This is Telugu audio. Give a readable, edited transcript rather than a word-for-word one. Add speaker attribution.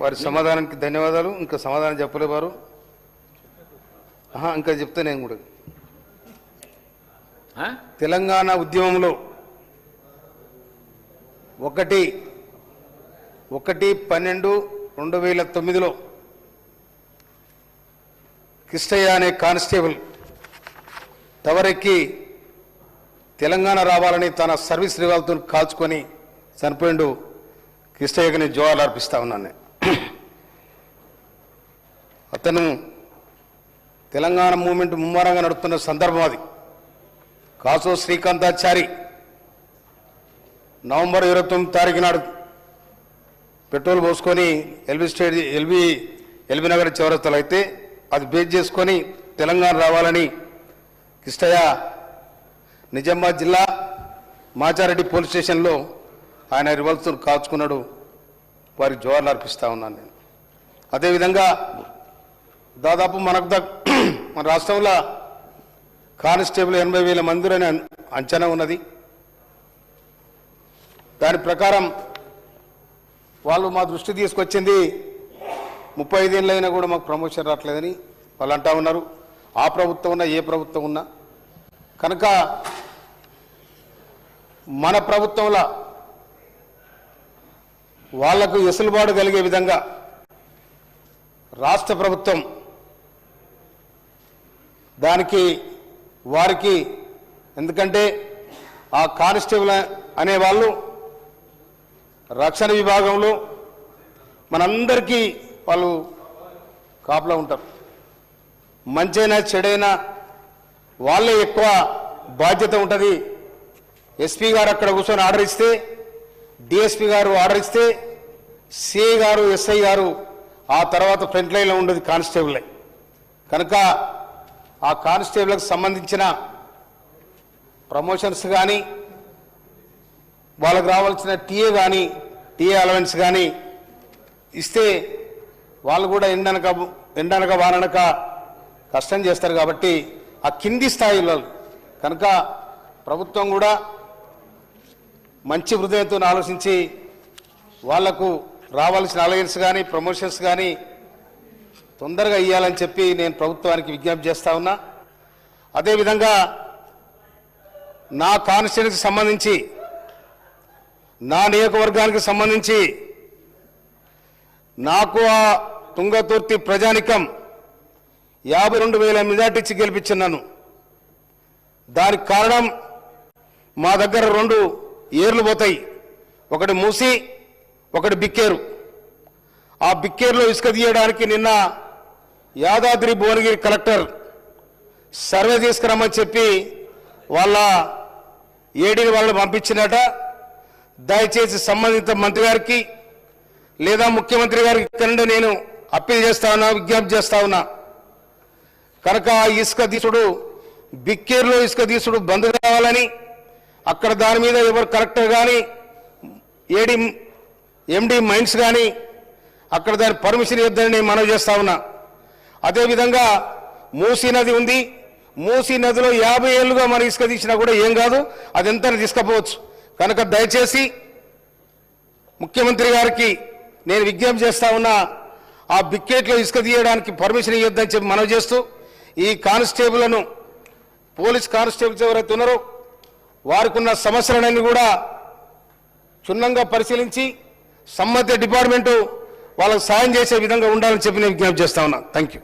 Speaker 1: వారి సమాధానానికి ధన్యవాదాలు. ఇంకా సమాధానం చెప్పలే వారు. ఇంకా చెప్తే నేను కూడా తెలంగాణ ఉద్యమంలో 1/12/2009లో కిష్టయ్య అనే కానిస్టేబుల్ టవరెక్కి తెలంగాణ రావాలని తన సర్వీస్ రివాల్వర్తో కాల్చుకొని చనిపోయిండు. కిష్టయ్యకి నేను జోహార్లు అర్పిస్తా ఉన్నాను. అతను తెలంగాణ మూవ్మెంట్ ముమ్మరంగా నడుస్తున్న సందర్భం అది. కాసో శ్రీకాంతాచారి నవంబర్ 29 తారీఖు నాడు పెట్రోల్ పోసుకొని ఎల్బీ నగర్ చౌరస్తలో అయితే అది బేస్ చేసుకొని తెలంగాణ రావాలని కిష్టయ్య నిజామాబాద్ జిల్లా మాచారెడ్డి పోలీస్ స్టేషన్లో ఆయన రివాల్వర్తో కాల్చుకున్నాడు. వారికి జోహార్లు అర్పిస్తా ఉన్నాను నేను. అదేవిధంగా దాదాపు మన రాష్ట్రంలో కానిస్టేబుల్ 80,000 మంది అని అంచనా ఉన్నది. దాని ప్రకారం వాళ్ళు మా దృష్టి తీసుకొచ్చింది 35 ఏళ్ళైనా కూడా మాకు ప్రమోషన్ రావట్లేదని వాళ్ళు అంటా ఉన్నారు. ఆ ప్రభుత్వం ఉన్నా ఏ ప్రభుత్వం ఉన్నా కనుక మన ప్రభుత్వంలో వాళ్లకు వెసులుబాటు కలిగే విధంగా రాష్ట్ర ప్రభుత్వం దానికి వారికి, ఎందుకంటే ఆ కానిస్టేబుల్ అనేవాళ్ళు రక్షణ విభాగంలో మనందరికీ వాళ్ళు కాపలా ఉంటారు. మంచైనా చెడైనా వాళ్ళే ఎక్కువ బాధ్యత ఉంటుంది. ఎస్పీ గారు అక్కడ కూర్చొని ఆర్డర్ ఇస్తే, డిఎస్పీ గారు ఆర్డర్ ఇస్తే, సిఐ గారు ఎస్ఐ గారు ఆ తర్వాత ఫ్రంట్ లైన్లో ఉండేది కానిస్టేబుల్లే. కనుక ఆ కానిస్టేబుల్కి సంబంధించిన ప్రమోషన్స్ కానీ వాళ్ళకు రావాల్సిన టీఏ అలవెన్స్ కానీ ఇస్తే వాళ్ళు కూడా ఎండనక వాననక కష్టం చేస్తారు. కాబట్టి ఆ కింది స్థాయిలో కనుక ప్రభుత్వం కూడా మంచి హృదయంతో ఆలోచించి వాళ్లకు రావాల్సిన అలవెన్స్ కానీ ప్రమోషన్స్ కానీ తొందరగా ఇవ్వాలని చెప్పి నేను ప్రభుత్వానికి విజ్ఞప్తి చేస్తా ఉన్నా. అదేవిధంగా నా కాన్స్టిట్యూన్సీకి సంబంధించి, నా నియోజకవర్గానికి సంబంధించి నాకు ఆ తుంగతుర్తి ప్రజానికం 52,000 మెజార్టీ ఇచ్చి గెలిపించున్నాను. దానికి కారణం మా దగ్గర 2 ఏర్లు పోతాయి. ఒకటి మూసి, ఒకటి బిక్కేరు. ఆ బిక్కేరులో ఇసుక తీయడానికి నిన్న యాదాద్రి భువనగిరి కలెక్టర్ సర్వే తీసుకురమ్మని చెప్పి వాళ్ళ ఏడీని వాళ్ళని పంపించినట. దయచేసి సంబంధిత మంత్రి గారికి లేదా ముఖ్యమంత్రి గారికి ఇక్కడ నేను అప్పీల్ చేస్తా ఉన్నా, విజ్ఞప్తి చేస్తా ఉన్నా. కనుక ఇసుక తీసుడు, బిక్కేరులో ఇసుక తీసుడు బంద్ కావాలని, అక్కడ దాని మీద ఎవరు కలెక్టర్ కానీ ఎండి మైన్స్ కానీ అక్కడ దాని పర్మిషన్ ఇద్దని మనవి చేస్తా ఉన్నా. అదేవిధంగా మూసీ నది ఉంది. మూసీ నదిలో 50 ఏళ్ళుగా మన ఇసుక తీసినా కూడా ఏం కాదు, అది ఎంత తీసుకపోవచ్చు. కనుక దయచేసి ముఖ్యమంత్రి గారికి నేను విజ్ఞప్తి చేస్తా ఉన్నా, ఆ బిక్కెట్లో ఇసుక తీయడానికి పర్మిషన్ ఇవ్వద్దని చెప్పి మనవి చేస్తూ, ఈ కానిస్టేబుల్ను పోలీస్ కానిస్టేబుల్స్ ఎవరైతే ఉన్నారో వారికి ఉన్న సమస్యలన్నీ కూడా క్షుణ్ణంగా పరిశీలించి సంబంధిత డిపార్ట్మెంటు వాళ్ళకు సాయం చేసే విధంగా ఉండాలని చెప్పి నేను విజ్ఞప్తి చేస్తా ఉన్నా. Thank you.